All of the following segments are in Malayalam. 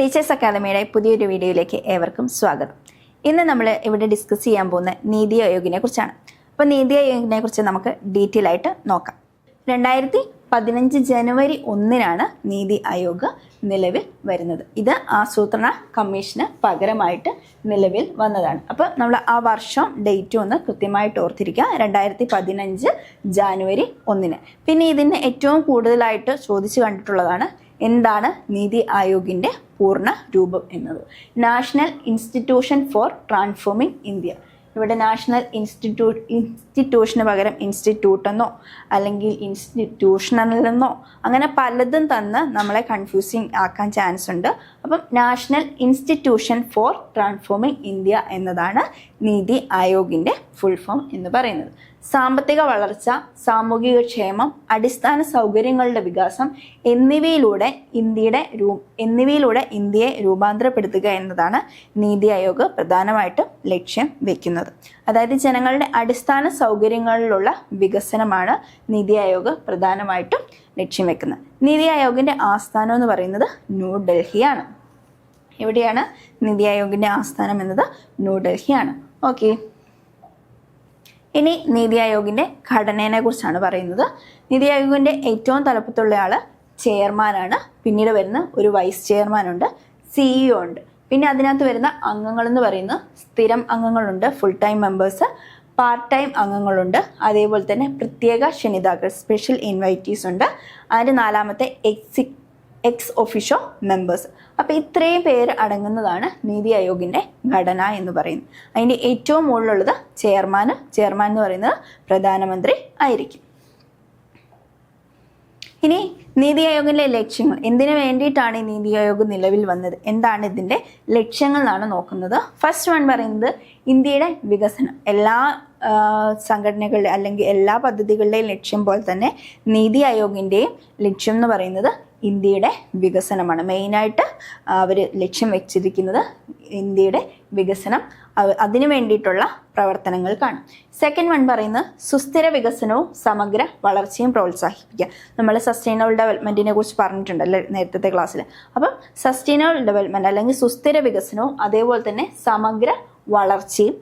ടീച്ചേഴ്സ് അക്കാദമിയുടെ പുതിയൊരു വീഡിയോയിലേക്ക് ഏവർക്കും സ്വാഗതം. ഇന്ന് നമ്മൾ ഇവിടെ ഡിസ്കസ് ചെയ്യാൻ പോകുന്ന നീതി ആയോഗിനെ കുറിച്ചാണ്. അപ്പോൾ നീതി ആയോഗിനെ കുറിച്ച് നമുക്ക് ഡീറ്റെയിൽ ആയിട്ട് നോക്കാം. 2015 ജനുവരി 1 നീതി ആയോഗ് നിലവിൽ വരുന്നത്. ഇത് ആസൂത്രണ കമ്മീഷന് പകരമായിട്ട് നിലവിൽ വന്നതാണ്. അപ്പോൾ നമ്മൾ ആ വർഷം ഡേറ്റും ഒന്ന് കൃത്യമായിട്ട് ഓർത്തിരിക്കുക. 2015 ജനുവരി 1. പിന്നെ ഇതിന് ഏറ്റവും കൂടുതലായിട്ട് ചോദിച്ചു കണ്ടിട്ടുള്ളതാണ് എന്താണ് നീതി ആയോഗിൻ്റെ പൂർണ്ണ രൂപം എന്നത്. National institution for transforming India. ഇവിടെ നാഷണൽ ഇൻസ്റ്റിറ്റ്യൂഷന് പകരം ഇൻസ്റ്റിറ്റ്യൂട്ട് എന്നോ അല്ലെങ്കിൽ ഇൻസ്റ്റിറ്റ്യൂഷനെന്നോ അങ്ങനെ പലതും തന്ന് നമ്മളെ കൺഫ്യൂസിങ് ആക്കാൻ ചാൻസ് ഉണ്ട്. അപ്പം national institution for transforming India എന്നതാണ് നീതി ആയോഗിൻ്റെ ഫുൾ ഫോം എന്ന് പറയുന്നത്. സാമ്പത്തിക വളർച്ച, സാമൂഹിക ക്ഷേമം, അടിസ്ഥാന സൗകര്യങ്ങളുടെ വികാസം എന്നിവയിലൂടെ ഇന്ത്യയെ രൂപാന്തരപ്പെടുത്തുക എന്നതാണ് നീതി ആയോഗ് പ്രധാനമായിട്ടും ലക്ഷ്യം വെക്കുന്നത്. അതായത് ജനങ്ങളുടെ അടിസ്ഥാന സൗകര്യങ്ങളിലുള്ള വികസനമാണ് നീതി ആയോഗ് പ്രധാനമായിട്ടും ലക്ഷ്യം വെക്കുന്നത്. നീതി ആയോഗിൻ്റെ ആസ്ഥാനം എന്ന് പറയുന്നത് ന്യൂഡൽഹിയാണ്. എവിടെയാണ് നീതി ആയോഗിൻ്റെ ആസ്ഥാനം എന്നത്? ന്യൂഡൽഹിയാണ്. ഓക്കെ, ഇനി നീതി ആയോഗിൻ്റെ ഘടനയെ കുറിച്ചാണ് പറയുന്നത്. നീതി ആയോഗിൻ്റെ ഏറ്റവും തലപ്പത്തുള്ള ആൾ ചെയർമാനാണ്. പിന്നീട് വരുന്ന ഒരു വൈസ് ചെയർമാനുണ്ട്, CEO ഉണ്ട്. പിന്നെ അതിനകത്ത് വരുന്ന അംഗങ്ങൾ എന്ന് പറയുന്നത് സ്ഥിരം അംഗങ്ങളുണ്ട്, full time members, part time അംഗങ്ങളുണ്ട്, അതേപോലെ തന്നെ പ്രത്യേക ക്ഷണിതാക്കൾ, സ്പെഷ്യൽ ഇൻവൈറ്റീസ് ഉണ്ട്. അതിൻ്റെ 4ാമത്തെ എക്സ് ഒഫീഷ്യോ മെമ്പേഴ്സ്. അപ്പോൾ ഇത്രയും പേര് അടങ്ങുന്നതാണ് നീതി ആയോഗിൻ്റെ ഘടന എന്ന് പറയുന്നത്. അതിൻ്റെ ഏറ്റവും മുകളിലുള്ളത് ചെയർമാൻ എന്ന് പറയുന്നത് പ്രധാനമന്ത്രി ആയിരിക്കും. ഇനി നീതി ആയോഗിൻ്റെ ലക്ഷ്യങ്ങൾ, എന്തിനു വേണ്ടിയിട്ടാണ് ഈ നീതി ആയോഗ് നിലവിൽ വന്നത്, എന്താണ് ഇതിൻ്റെ ലക്ഷ്യങ്ങൾ എന്നാണ് നോക്കുന്നത്. ഫസ്റ്റ് വൺ പറയുന്നത് ഇന്ത്യയുടെ വികസനം. എല്ലാ സംഘടനകളുടെ അല്ലെങ്കിൽ എല്ലാ പദ്ധതികളുടെയും ലക്ഷ്യം പോലെ തന്നെ നീതി ആയോഗിൻ്റെയും ലക്ഷ്യം എന്ന് പറയുന്നത് ഇന്ത്യയുടെ വികസനമാണ്. മെയിനായിട്ട് അവർ ലക്ഷ്യം വെച്ചിരിക്കുന്നത് ഇന്ത്യയുടെ വികസനം, അതിനു വേണ്ടിയിട്ടുള്ള പ്രവർത്തനങ്ങൾക്കാണ്. സെക്കൻഡ് വൺ പറയുന്നത് സുസ്ഥിര വികസനവും സമഗ്ര വളർച്ചയും പ്രോത്സാഹിപ്പിക്കുക. നമ്മൾ സസ്റ്റൈനബിൾ ഡെവലപ്മെൻറ്റിനെ കുറിച്ച് പറഞ്ഞിട്ടുണ്ടല്ലേ നേരത്തെ ക്ലാസ്സിൽ. അപ്പം സസ്റ്റൈനബിൾ ഡെവലപ്മെൻറ്റ് അല്ലെങ്കിൽ സുസ്ഥിര വികസനവും അതേപോലെ തന്നെ സമഗ്ര വളർച്ചയും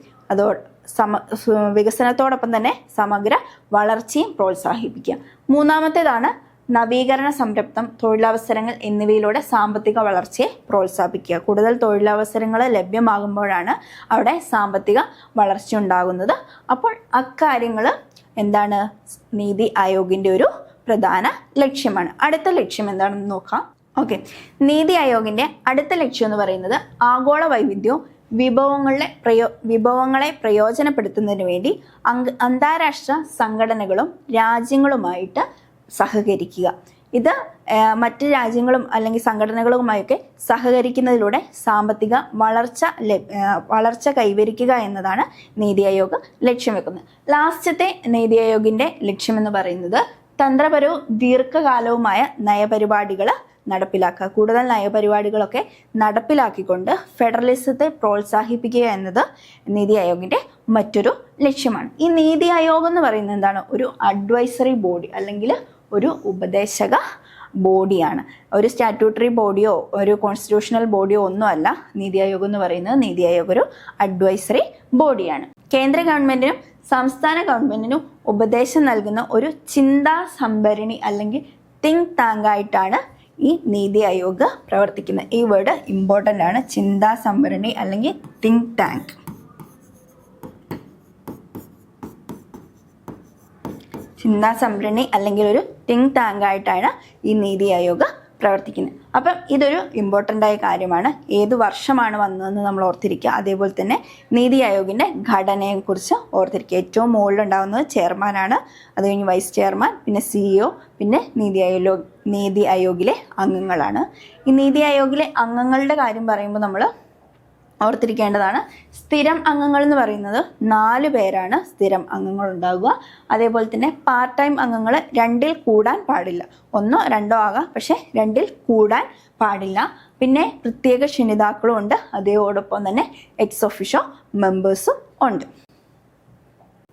വികസനത്തോടൊപ്പം തന്നെ സമഗ്ര വളർച്ചയും പ്രോത്സാഹിപ്പിക്കുക. മൂന്നാമത്തേതാണ് നവീകരണ സംരംഭം, തൊഴിലവസരങ്ങൾ എന്നിവയിലൂടെ സാമ്പത്തിക വളർച്ചയെ പ്രോത്സാഹിപ്പിക്കുക. കൂടുതൽ തൊഴിലവസരങ്ങൾ ലഭ്യമാകുമ്പോഴാണ് അവിടെ സാമ്പത്തിക വളർച്ച ഉണ്ടാകുന്നത്. അപ്പോൾ അക്കാര്യങ്ങൾ എന്താണ് നീതി ആയോഗിൻ്റെ ഒരു പ്രധാന ലക്ഷ്യമാണ്. അടുത്ത ലക്ഷ്യം എന്താണെന്ന് നോക്കാം. ഓക്കെ, നീതി ആയോഗിൻ്റെ അടുത്ത ലക്ഷ്യം എന്ന് പറയുന്നത് ആഗോള വൈവിധ്യവും വിഭവങ്ങളെ പ്രയോജനപ്പെടുത്തുന്നതിന് വേണ്ടി അന്താരാഷ്ട്ര സംഘടനകളും രാജ്യങ്ങളുമായിട്ട് സഹകരിക്കുക. ഇത് മറ്റ് രാജ്യങ്ങളും അല്ലെങ്കിൽ സംഘടനകളുമായൊക്കെ സഹകരിക്കുന്നതിലൂടെ സാമ്പത്തിക വളർച്ച കൈവരിക്കുക എന്നതാണ് നീതി ആയോഗ് ലക്ഷ്യം വെക്കുന്നത്. ലാസ്റ്റത്തെ നീതി ആയോഗിൻ്റെ ലക്ഷ്യം എന്ന് പറയുന്നത് തന്ത്രപരവും ദീർഘകാലവുമായ നയപരിപാടികൾ നടപ്പിലാക്കുക. കൂടുതൽ നയപരിപാടികളൊക്കെ നടപ്പിലാക്കിക്കൊണ്ട് ഫെഡറലിസത്തെ പ്രോത്സാഹിപ്പിക്കുക എന്നത് നീതി ആയോഗിൻ്റെ മറ്റൊരു ലക്ഷ്യമാണ്. ഈ നീതി ആയോഗ് എന്ന് പറയുന്നത് എന്താണ്? ഒരു അഡ്വൈസറി ബോഡി അല്ലെങ്കിൽ ഒരു ഉപദേശക ബോഡിയാണ്. ഒരു സ്റ്റാറ്റ്യൂട്ടറി ബോഡിയോ ഒരു കോൺസ്റ്റിറ്റ്യൂഷണൽ ബോഡിയോ ഒന്നുമല്ല നീതി ആയോഗ് എന്ന് പറയുന്നത്. നീതി ആയോഗ് ഒരു അഡ്വൈസറി ബോഡിയാണ്. കേന്ദ്ര ഗവൺമെൻറ്റിനും സംസ്ഥാന ഗവൺമെൻറ്റിനും ഉപദേശം നൽകുന്ന ഒരു ചിന്താ സംഭരണി അല്ലെങ്കിൽ തിങ്ക് ടാങ്ക് ആയിട്ടാണ് ഈ നീതി ആയോഗ് പ്രവർത്തിക്കുന്നത്. ഈ വേർഡ് ഇമ്പോർട്ടൻ്റ് ആണ്, ചിന്താ സംഭരണി അല്ലെങ്കിൽ തിങ്ക് ടാങ്ക്. ചിന്താ സംഭരണി അല്ലെങ്കിൽ ഒരു തിങ്ക് ടാങ്ക് ആയിട്ടാണ് ഈ നീതി ആയോഗ് പ്രവർത്തിക്കുന്നത്. അപ്പം ഇതൊരു ഇമ്പോർട്ടൻ്റ് ആയ കാര്യമാണ്. ഏത് വർഷമാണ് വന്നതെന്ന് നമ്മൾ ഓർത്തിരിക്കുക. അതേപോലെ തന്നെ നീതി ആയോഗിൻ്റെ ഘടനയെക്കുറിച്ച് ഓർത്തിരിക്കുക. ഏറ്റവും മുകളിലുണ്ടാകുന്നത് ചെയർമാനാണ്, അത് കഴിഞ്ഞ് വൈസ് ചെയർമാൻ, പിന്നെ CEO, പിന്നെ നീതി ആയോഗിലെ അംഗങ്ങളാണ്. ഈ നീതി ആയോഗിലെ അംഗങ്ങളുടെ കാര്യം പറയുമ്പോൾ നമ്മൾ ഓർത്തിരിക്കേണ്ടതാണ്. സ്ഥിരം അംഗങ്ങൾ എന്ന് പറയുന്നത് 4 പേരാണ് സ്ഥിരം അംഗങ്ങൾ ഉണ്ടാവുക. അതേപോലെ തന്നെ പാർട്ട് ടൈം അംഗങ്ങൾ 2ൽ കൂടാൻ പാടില്ല. 1ഓ 2ഓ ആകാം, പക്ഷെ 2ൽ കൂടാൻ പാടില്ല. പിന്നെ പ്രത്യേക ക്ഷണിതാക്കളും ഉണ്ട്. അതോടൊപ്പം തന്നെ എക്സ് ഒഫീഷ്യോ മെമ്പേഴ്സും ഉണ്ട്.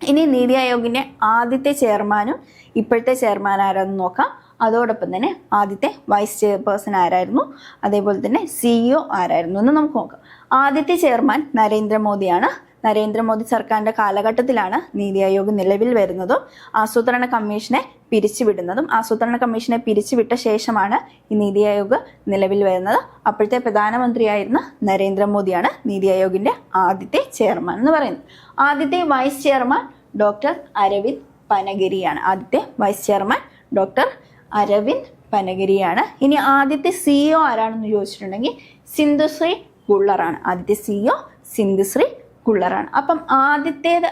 ഇനി നീതി ആയോഗിൻ്റെ ആദ്യത്തെ ചെയർമാനും ഇപ്പോഴത്തെ ചെയർമാൻ ആരാന്ന് നോക്കാം. അതോടൊപ്പം തന്നെ ആദ്യത്തെ വൈസ് ചെയർപേഴ്സൺ ആരായിരുന്നു, അതേപോലെ തന്നെ CEO ആരായിരുന്നു എന്ന് നമുക്ക് നോക്കാം. ആദ്യത്തെ ചെയർമാൻ നരേന്ദ്രമോദിയാണ്. നരേന്ദ്രമോദി സർക്കാരിന്റെ കാലഘട്ടത്തിലാണ് നീതി ആയോഗ് നിലവിൽ വരുന്നതും ആസൂത്രണ കമ്മീഷനെ പിരിച്ചുവിടുന്നതും. ആസൂത്രണ കമ്മീഷനെ പിരിച്ചുവിട്ട ശേഷമാണ് ഈ നീതി ആയോഗ് നിലവിൽ വരുന്നത്. അപ്പോഴത്തെ പ്രധാനമന്ത്രിയായിരുന്ന നരേന്ദ്രമോദിയാണ് നീതി ആയോഗിന്റെ ആദ്യത്തെ ചെയർമാൻ എന്ന് പറയുന്നത്. ആദ്യത്തെ വൈസ് ചെയർമാൻ ഡോക്ടർ അരവിന്ദ് പനഗിരിയാണ്. ആദ്യത്തെ വൈസ് ചെയർമാൻ ഡോക്ടർ അരവിന്ദ് പനഗിരിയാണ്. ഇനി ആദ്യത്തെ CEO ആരാണെന്ന് ചോദിച്ചിട്ടുണ്ടെങ്കിൽ സിന്ധുശ്രീ ഗുള്ളറാണ്. ആദ്യത്തെ CEO സിന്ധുശ്രീ ഗുള്ളറാണ്. അപ്പം ആദ്യത്തേത്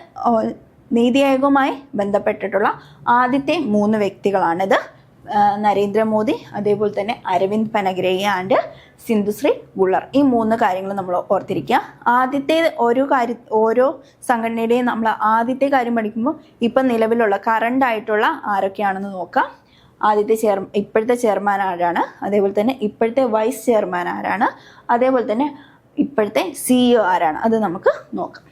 നീതി ആയോഗുമായി ബന്ധപ്പെട്ടിട്ടുള്ള ആദ്യത്തെ 3 വ്യക്തികളാണിത്. നരേന്ദ്രമോദി, അതേപോലെ തന്നെ അരവിന്ദ് പനഗിരി ആൻഡ് സിന്ധുശ്രീ ഗുള്ളർ. ഈ 3 കാര്യങ്ങൾ നമ്മൾ ഓർത്തിരിക്കുക. ആദ്യത്തെ ഓരോ സംഘടനയുടെയും നമ്മൾ ആദ്യത്തെ കാര്യം പഠിക്കുമ്പോൾ ഇപ്പം നിലവിലുള്ള കറണ്ട് ആയിട്ടുള്ള ആരൊക്കെയാണെന്ന് നോക്കാം. ഇപ്പോഴത്തെ ചെയർമാൻ ആരാണ്, അതേപോലെ തന്നെ ഇപ്പോഴത്തെ വൈസ് ചെയർമാൻ ആരാണ്, അതേപോലെ തന്നെ ഇപ്പോഴത്തെ CEO ആരാണ്, അത് നമുക്ക് നോക്കാം.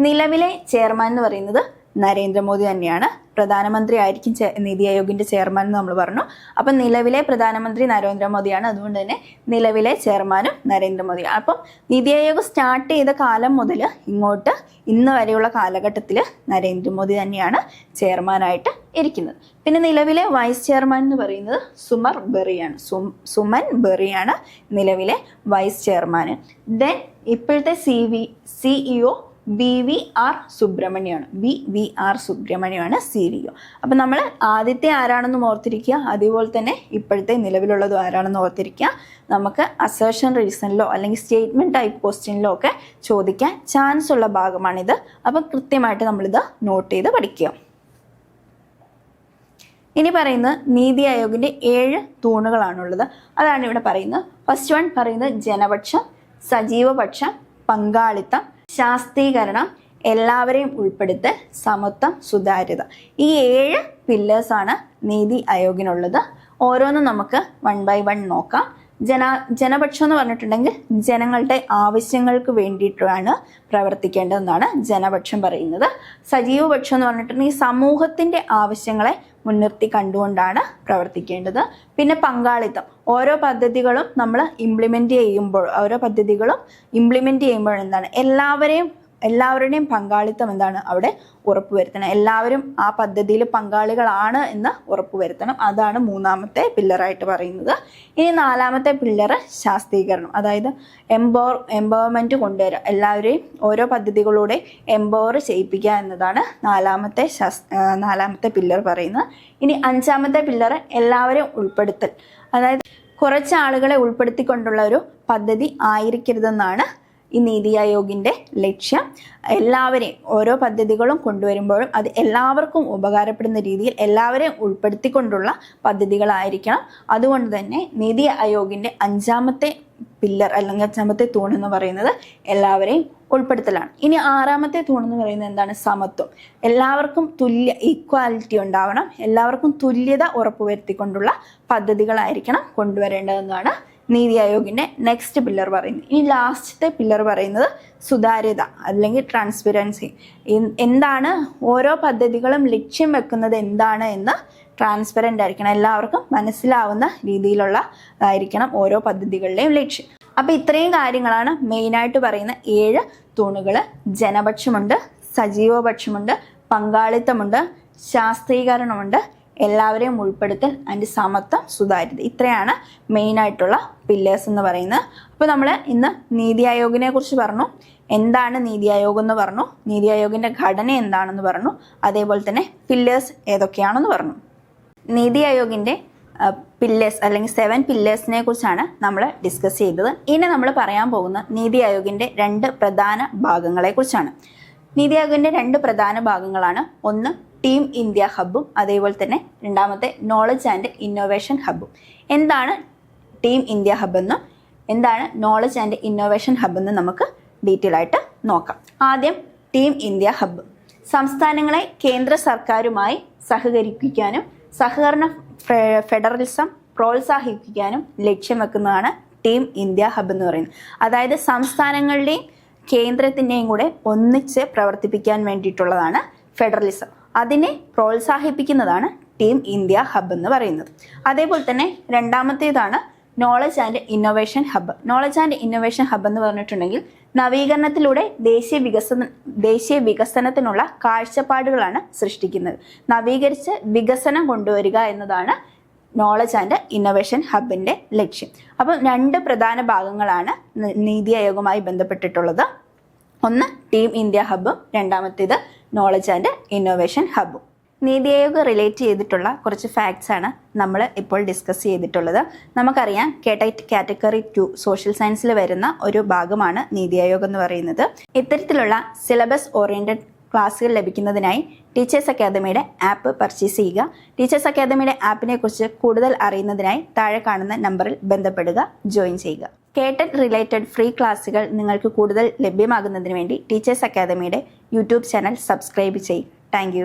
നിലവിലെ ചെയർമാൻ എന്ന് പറയുന്നത് നരേന്ദ്രമോദി തന്നെയാണ്. പ്രധാനമന്ത്രി ആയിരിക്കും നീതി ആയോഗിന്റെ ചെയർമാൻ എന്ന് നമ്മൾ പറഞ്ഞു. അപ്പം നിലവിലെ പ്രധാനമന്ത്രി നരേന്ദ്രമോദിയാണ്. അതുകൊണ്ട് തന്നെ നിലവിലെ ചെയർമാനും നരേന്ദ്രമോദിയാണ്. അപ്പം നീതി ആയോഗ് സ്റ്റാർട്ട് ചെയ്ത കാലം മുതൽ ഇങ്ങോട്ട് ഇന്ന് വരെയുള്ള കാലഘട്ടത്തിൽ നരേന്ദ്രമോദി തന്നെയാണ് ചെയർമാനായിട്ട് ഇരിക്കുന്നത്. പിന്നെ നിലവിലെ വൈസ് ചെയർമാൻ എന്ന് പറയുന്നത് സുമൻ ബെറിയാണ് നിലവിലെ വൈസ് ചെയർമാൻ. ദെൻ ഇപ്പോഴത്തെ CEO BVR സുബ്രഹ്മണ്യമാണ് CEO. അപ്പം നമ്മൾ ആദ്യത്തെ ആരാണെന്ന് ഓർത്തിരിക്കുക, അതുപോലെ തന്നെ ഇപ്പോഴത്തെ നിലവിലുള്ളതും ആരാണെന്ന് ഓർത്തിരിക്കുക. നമുക്ക് അസേർഷൻ റീസണിലോ അല്ലെങ്കിൽ സ്റ്റേറ്റ്മെന്റ് ടൈപ്പ് ക്വസ്റ്റ്യനിലോ ഒക്കെ ചോദിക്കാൻ ചാൻസ് ഉള്ള ഭാഗമാണിത്. അപ്പം കൃത്യമായിട്ട് നമ്മളിത് നോട്ട് ചെയ്ത് പഠിക്കുക. ഇനി പറയുന്നത് നീതി ആയോഗിന്റെ 7 തൂണുകളാണുള്ളത്. അതാണ് ഇവിടെ പറയുന്നത്. ഫസ്റ്റ് വൺ പറയുന്നത് ജനപക്ഷം, സജീവപക്ഷം, പങ്കാളിത്തം, ശാസ്ത്രീകരണം, എല്ലാവരെയും ഉൾപ്പെടുത്തൽ, സമത്വം, സുതാര്യത. ഈ 7 പില്ലേഴ്സാണ് നീതി ആയോഗിനുള്ളത്. ഓരോന്നും നമുക്ക് 1 by 1 നോക്കാം. ജനപക്ഷം എന്ന് പറഞ്ഞിട്ടുണ്ടെങ്കിൽ ജനങ്ങളുടെ ആവശ്യങ്ങൾക്ക് വേണ്ടിയിട്ടാണ് പ്രവർത്തിക്കേണ്ടതെന്നാണ് ജനപക്ഷം പറയുന്നത്. സജീവപക്ഷം എന്ന് പറഞ്ഞിട്ടുണ്ടെങ്കിൽ സമൂഹത്തിന്റെ ആവശ്യങ്ങളെ മുൻനിർത്തി കണ്ടുകൊണ്ടാണ് പ്രവർത്തിക്കേണ്ടത്. പിന്നെ പങ്കാളിത്തം, ഓരോ പദ്ധതികളും നമ്മൾ ഇംപ്ലിമെന്റ് ചെയ്യുമ്പോൾ എന്താണ് എല്ലാവരുടെയും പങ്കാളിത്തം എന്താണ് അവിടെ ഉറപ്പുവരുത്തണം. എല്ലാവരും ആ പദ്ധതിയിൽ പങ്കാളികളാണ് എന്ന് ഉറപ്പുവരുത്തണം. അതാണ് 3ാമത്തെ പില്ലറായിട്ട് പറയുന്നത്. ഇനി 4ാമത്തെ പില്ലറ് ശാസ്ത്രീകരണം, അതായത് എംപവർമെന്റ് കൊണ്ടുവരിക, എല്ലാവരെയും ഓരോ പദ്ധതികളൂടെ എംപവർ ചെയ്യിപ്പിക്കുക എന്നതാണ് 4ാമത്തെ പില്ലർ പറയുന്നത്. ഇനി 5ാമത്തെ പില്ലറ് എല്ലാവരെയും ഉൾപ്പെടുത്തൽ, അതായത് കുറച്ച് ആളുകളെ ഉൾപ്പെടുത്തിക്കൊണ്ടുള്ള ഒരു പദ്ധതി ആയിരിക്കരുതെന്നാണ് ഈ നീതി ആയോഗിന്റെ ലക്ഷ്യം. എല്ലാവരെയും ഓരോ പദ്ധതികളും കൊണ്ടുവരുമ്പോഴും അത് എല്ലാവർക്കും ഉപകാരപ്പെടുന്ന രീതിയിൽ എല്ലാവരെയും ഉൾപ്പെടുത്തിക്കൊണ്ടുള്ള പദ്ധതികളായിരിക്കണം. അതുകൊണ്ട് തന്നെ നീതി ആയോഗിന്റെ 5ാമത്തെ പില്ലർ അല്ലെങ്കിൽ 5ാമത്തെ തൂൺ എന്ന് പറയുന്നത് എല്ലാവരെയും ഉൾപ്പെടുത്തലാണ്. ഇനി 6ാമത്തെ തൂൺ എന്ന് പറയുന്നത് എന്താണ്? സമത്വം. എല്ലാവർക്കും ഈക്വാലിറ്റി ഉണ്ടാവണം, എല്ലാവർക്കും തുല്യത ഉറപ്പുവരുത്തിക്കൊണ്ടുള്ള പദ്ധതികളായിരിക്കണം കൊണ്ടുവരേണ്ടതെന്നാണ് നീതി ആയോഗിന്റെ നെക്സ്റ്റ് പില്ലർ പറയുന്നത്. ഇനി ലാസ്റ്റത്തെ പില്ലർ പറയുന്നത് സുതാര്യത അല്ലെങ്കിൽ ട്രാൻസ്പെറൻസി. എന്താണ് ഓരോ പദ്ധതികളും ലക്ഷ്യം വെക്കുന്നത് എന്താണ് എന്ന് ട്രാൻസ്പെറൻ്റ് ആയിരിക്കണം, എല്ലാവർക്കും മനസ്സിലാവുന്ന രീതിയിലുള്ളതായിരിക്കണം ഓരോ പദ്ധതികളുടെയും ലക്ഷ്യം. അപ്പം ഇത്രയും കാര്യങ്ങളാണ് മെയിനായിട്ട് പറയുന്ന 7 തൂണുകൾ. ജനപക്ഷമുണ്ട്, സജീവപക്ഷമുണ്ട്, പങ്കാളിത്തമുണ്ട്, ശാസ്ത്രീകരണമുണ്ട്, എല്ലാവരെയും ഉൾപ്പെടുത്തൽ ആൻഡ് സമത്വം, സുതാര്യത. ഇത്രയാണ് മെയിനായിട്ടുള്ള പില്ലേഴ്സ് എന്ന് പറയുന്നത്. അപ്പോൾ നമ്മൾ ഇന്ന് നീതി ആയോഗിനെ കുറിച്ച് പറഞ്ഞു, എന്താണ് നീതി ആയോഗ് എന്ന് പറഞ്ഞു, നീതി ആയോഗിൻ്റെ ഘടന എന്താണെന്ന് പറഞ്ഞു, അതേപോലെ തന്നെ പില്ലേഴ്സ് ഏതൊക്കെയാണെന്ന് പറഞ്ഞു. നീതി ആയോഗിൻ്റെ പില്ലേഴ്സ് അല്ലെങ്കിൽ 7 പില്ലേഴ്സിനെ കുറിച്ചാണ് നമ്മൾ ഡിസ്കസ് ചെയ്തത്. ഇനി നമ്മൾ പറയാൻ പോകുന്ന നീതി ആയോഗിൻ്റെ 2 പ്രധാന ഭാഗങ്ങളെ കുറിച്ചാണ്. നീതി ആയോഗിൻ്റെ 2 പ്രധാന ഭാഗങ്ങളാണ്. ഒന്ന് ടീം ഇന്ത്യ ഹബ്ബും അതേപോലെ തന്നെ രണ്ടാമത്തെ നോളജ് ആൻഡ് ഇന്നോവേഷൻ ഹബ്ബും. എന്താണ് ടീം ഇന്ത്യ ഹബ്ബ് എന്നും എന്താണ് നോളജ് ആൻഡ് ഇന്നോവേഷൻ ഹബ്ബ് എന്നും നമുക്ക് ഡീറ്റെയിൽ ആയിട്ട് നോക്കാം. ആദ്യം ടീം ഇന്ത്യ ഹബ്ബ്. സംസ്ഥാനങ്ങളെ കേന്ദ്ര സർക്കാരുമായി സഹകരിപ്പിക്കാനും സഹകരണ ഫെഡറലിസം പ്രോത്സാഹിപ്പിക്കാനും ലക്ഷ്യം വെക്കുന്നതാണ് ടീം ഇന്ത്യ ഹബ്ബ് എന്ന് പറയുന്നത്. അതായത് സംസ്ഥാനങ്ങളുടെയും കേന്ദ്രത്തിൻ്റെയും കൂടെ ഒന്നിച്ച് പ്രവർത്തിപ്പിക്കാൻ വേണ്ടിയിട്ടുള്ളതാണ് ഫെഡറലിസം. അതിനെ പ്രോത്സാഹിപ്പിക്കുന്നതാണ് ടീം ഇന്ത്യ ഹബ്ബ് എന്ന് പറയുന്നത്. അതേപോലെ തന്നെ രണ്ടാമത്തേതാണ് knowledge and innovation hub. Knowledge and innovation hub എന്ന് പറഞ്ഞിട്ടുണ്ടെങ്കിൽ നവീകരണത്തിലൂടെ ദേശീയ വികസനത്തിനുള്ള കാഴ്ചപ്പാടുകളാണ് സൃഷ്ടിക്കുന്നത്. നവീകരിച്ച് വികസനം കൊണ്ടുവരിക എന്നതാണ് നോളജ് ആൻഡ് ഇന്നോവേഷൻ ഹബിൻ്റെ ലക്ഷ്യം. അപ്പം 2 പ്രധാന ഭാഗങ്ങളാണ് നീതി ആയോഗുമായി ബന്ധപ്പെട്ടിട്ടുള്ളത്. ഒന്ന് ടീം ഇന്ത്യ ഹബ്ബും രണ്ടാമത്തേത് knowledge and innovation ഹബ്ബും. NITI Aayog relate ചെയ്തിട്ടുള്ള കുറച്ച് ഫാക്ട്സ് ആണ് നമ്മൾ ഇപ്പോൾ ഡിസ്കസ് ചെയ്തിട്ടുള്ളത്. നമുക്കറിയാം കാറ്റഗറി 2 സോഷ്യൽ സയൻസിൽ വരുന്ന ഒരു ഭാഗമാണ് നീതി ആയോഗ് എന്ന് പറയുന്നത്. ഇത്തരത്തിലുള്ള സിലബസ് ഓറിയന്റഡ് ക്ലാസ്സുകൾ ലഭിക്കുന്നതിനായി ടീച്ചേഴ്സ് അക്കാദമിയുടെ ആപ്പ് പർച്ചേസ് ചെയ്യുക. ടീച്ചേഴ്സ് അക്കാദമിയുടെ ആപ്പിനെ കുറിച്ച് കൂടുതൽ അറിയുന്നതിനായി താഴെ കാണുന്ന നമ്പറിൽ ബന്ധപ്പെടുക, ജോയിൻ ചെയ്യുക. കേട്ടറ്റ് റിലേറ്റഡ് ഫ്രീ ക്ലാസ്സുകൾ നിങ്ങൾക്ക് കൂടുതൽ ലഭ്യമാകുന്നതിന് വേണ്ടി ടീച്ചേഴ്സ് അക്കാദമിയുടെ യൂട്യൂബ് ചാനൽ സബ്സ്ക്രൈബ് ചെയ്യും. താങ്ക്